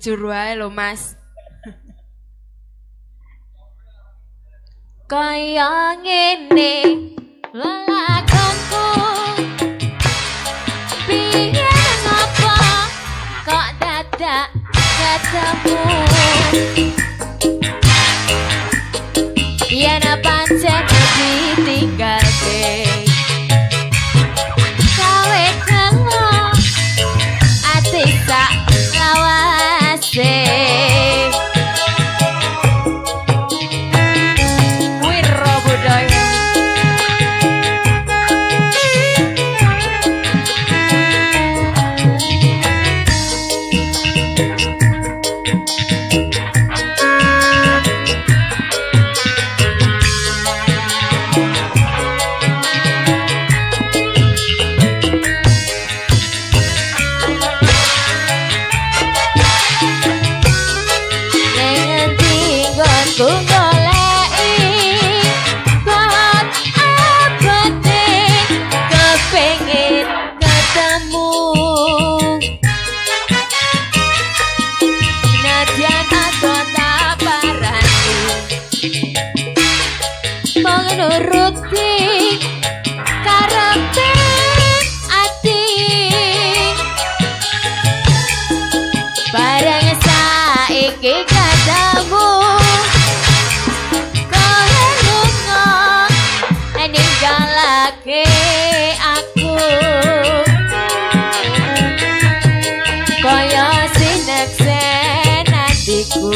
jujur wae lho Mas. Kaya ngene lelakonku biyen apa kok dadak ketemu yen pancen ditinggalke gawe kelo ati sak lawase. Nuruti karepe ati bareng saiki ketemu kowe lunga ninggalake aku kaya sineksen atiku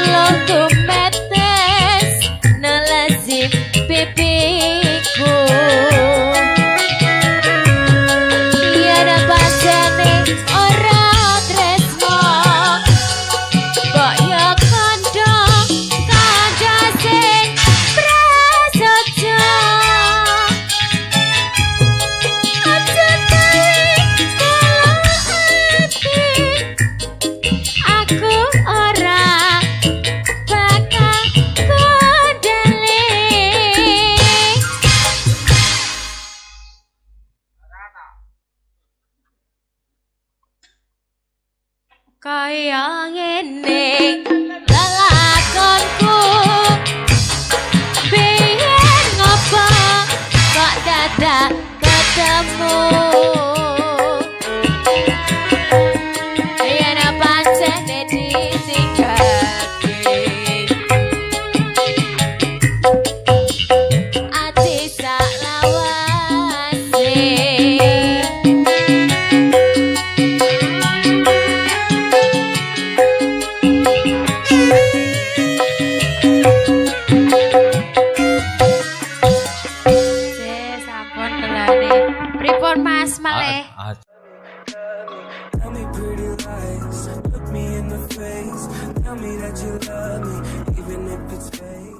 loku pipiku yen pancene ora tresno kok ya kandha sing prasaja aja aku ora kaya ngene lelakonku biyen ngopo kok dadak ketemu yen pancen ditinggalke ati sak lawase. Pripun Mas malih? Tell me pretty lies, look me in the face, tell me that you love me, even if it's fake.